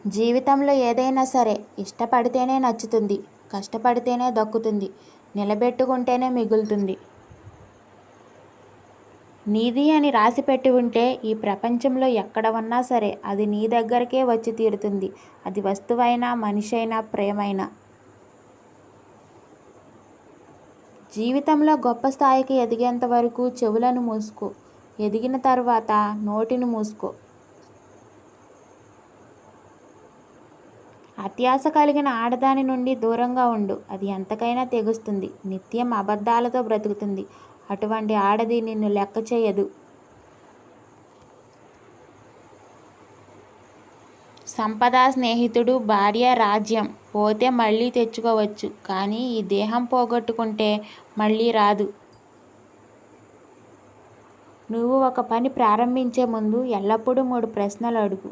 జీవితంలో ఏదైనా సరే ఇష్టపడితేనే నచ్చుతుంది, కష్టపడితేనే దక్కుతుంది, నిలబెట్టుకుంటేనే మిగులుతుంది. నీది అని రాసిపెట్టి ఉంటే ఈ ప్రపంచంలో ఎక్కడ ఉన్నా సరే అది నీ దగ్గరకే వచ్చి తీరుతుంది. అది వస్తువైనా, మనిషి అయినా, ప్రేమైనా. జీవితంలో గొప్ప స్థాయికి ఎదిగేంత వరకు చెవులను మూసుకో, ఎదిగిన తర్వాత నోటిని మూసుకో. అత్యాశ కలిగిన ఆడదాని నుండి దూరంగా ఉండు. అది ఎంతకైనా తెగుస్తుంది, నిత్యం అబద్ధాలతో బ్రతుకుతుంది. అటువంటి ఆడది నిన్ను లెక్క చేయదు. సంపద, స్నేహితుడు, భార్య, రాజ్యం పోతే మళ్ళీ తెచ్చుకోవచ్చు, కానీ ఈ దేహం పోగొట్టుకుంటే మళ్ళీ రాదు. నువ్వు ఒక పని ప్రారంభించే ముందు ఎల్లప్పుడూ 3 ప్రశ్నలు అడుగు.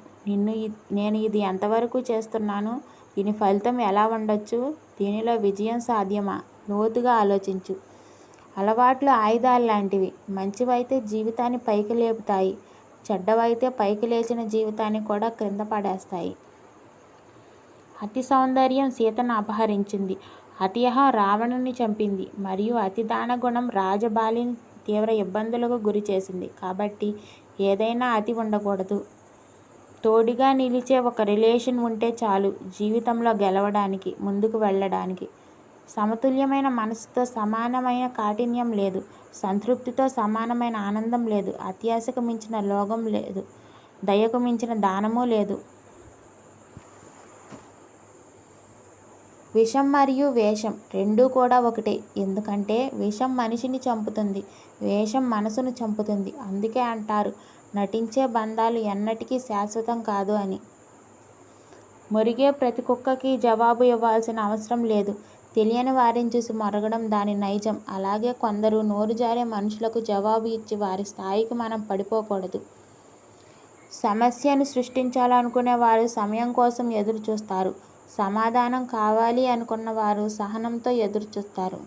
నేను ఇది ఎంతవరకు చేస్తున్నాను? దీని ఫలితం ఎలా ఉండొచ్చు? దీనిలో విజయం సాధ్యమా? లోతుగా ఆలోచించు. అలవాట్లు ఆయుధాలు లాంటివి. మంచివైతే జీవితాన్ని పైకి లేపుతాయి, చెడ్డవైతే పైకి లేచిన జీవితాన్ని కూడా క్రింద పడేస్తాయి. అతి సౌందర్యం సీతను అపహరించింది, అతి అహం రావణుని చంపింది, మరియు అతి దానగుణం రాజబాలిని తీవ్ర ఇబ్బందులకు గురి చేసింది. కాబట్టి ఏదైనా అతి ఉండకూడదు. తోడుగా నిలిచే ఒక రిలేషన్ ఉంటే చాలు జీవితంలో గెలవడానికి, ముందుకు వెళ్ళడానికి. సమతుల్యమైన మనసుతో సమానమైన కాఠిన్యం లేదు, సంతృప్తితో సమానమైన ఆనందం లేదు, అత్యాశకు మించిన లోగం లేదు, దయకు మించిన దానము లేదు. విషం మరియు వేషం రెండూ కూడా ఒకటే. ఎందుకంటే విషం మనిషిని చంపుతుంది, వేషం మనసును చంపుతుంది. అందుకే అంటారు నటించే బంధాలు ఎన్నటికీ శాశ్వతం కాదు అని. మురిగే ప్రతి కుక్కకి జవాబు ఇవ్వాల్సిన అవసరం లేదు. తెలియని వారిని చూసి మొరగడం దాని నైజం. అలాగే కొందరు నోరు జారే మనుషులకు జవాబు ఇచ్చి వారి స్థాయికి మనం పడిపోకూడదు. సమస్యను సృష్టించాలనుకునే వారు సమయం కోసం ఎదురు చూస్తారు. సమాధానం కావాలి అనుకున్న వారు సహనంతో ఎదురు చూస్తారు.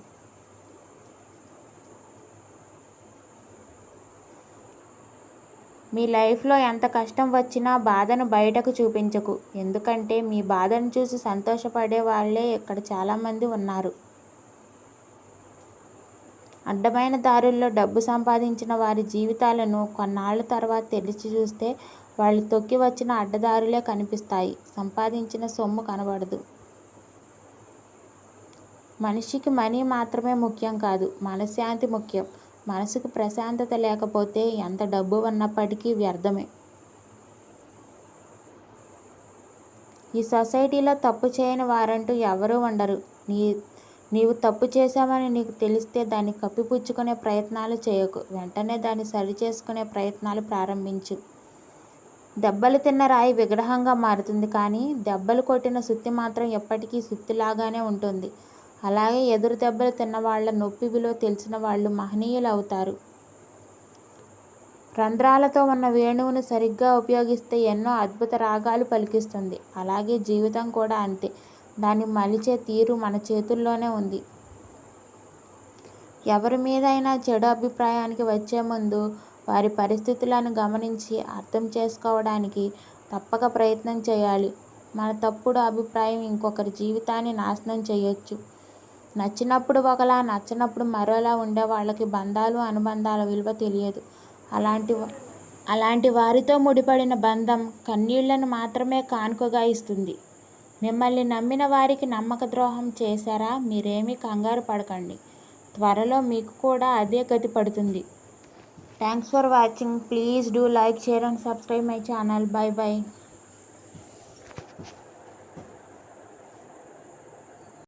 మీ లైఫ్లో ఎంత కష్టం వచ్చినా బాధను బయటకు చూపించకు. ఎందుకంటే మీ బాధను చూసి సంతోషపడే వాళ్ళే ఇక్కడ చాలామంది ఉన్నారు. అడ్డమైన దారుల్లో డబ్బు సంపాదించిన వారి జీవితాలను కొన్నాళ్ల తర్వాత తెరిచి చూస్తే వాళ్ళు తొక్కి వచ్చిన అడ్డదారులే కనిపిస్తాయి. సంపాదించిన సొమ్ము కనబడదు. మనిషికి మనీ మాత్రమే ముఖ్యం కాదు, మనశ్శాంతి ముఖ్యం. మనసుకు ప్రశాంతత లేకపోతే ఎంత డబ్బు ఉన్నప్పటికీ వ్యర్థమే. ఈ సొసైటీలో తప్పు చేయని వారంటూ ఎవరూ ఉండరు. నీవు తప్పు చేశావని నీకు తెలిస్తే దాన్ని కప్పిపుచ్చుకునే ప్రయత్నాలు చేయకు. వెంటనే దాన్ని సరిచేసుకునే ప్రయత్నాలు ప్రారంభించు. దెబ్బలు తిన్న రాయి విగ్రహంగా మారుతుంది, కానీ దెబ్బలు కొట్టిన సుత్తి మాత్రం ఎప్పటికీ సుత్తిలాగానే ఉంటుంది. అలాగే ఎదురు దెబ్బలు తిన్నవాళ్ల నొప్పి విలువ తెలిసిన వాళ్ళు మహనీయులు అవుతారు. రంధ్రాలతో ఉన్న వేణువును సరిగ్గా ఉపయోగిస్తే ఎన్నో అద్భుత రాగాలు పలికిస్తుంది. అలాగే జీవితం కూడా అంతే. దాన్ని మలిచే తీరు మన చేతుల్లోనే ఉంది. ఎవరి మీదైనా చెడు అభిప్రాయానికి వచ్చే ముందు వారి పరిస్థితులను గమనించి అర్థం చేసుకోవడానికి తప్పక ప్రయత్నం చేయాలి. మన తప్పుడు అభిప్రాయం ఇంకొకరి జీవితాన్ని నాశనం చేయొచ్చు. నచ్చినప్పుడు ఒకలా, నచ్చనప్పుడు మరోలా ఉండే వాళ్ళకి బంధాలు, అనుబంధాల విలువ తెలియదు. అలాంటి వారితో ముడిపడిన బంధం కన్నీళ్లను మాత్రమే కానుకగా ఇస్తుంది. మిమ్మల్ని నమ్మిన వారికి నమ్మక ద్రోహం చేశారా? మీరేమీ కంగారు పడకండి. త్వరలో మీకు కూడా అదే గతి పడుతుంది. Thanks for watching. Please do like, share and subscribe my channel. By by.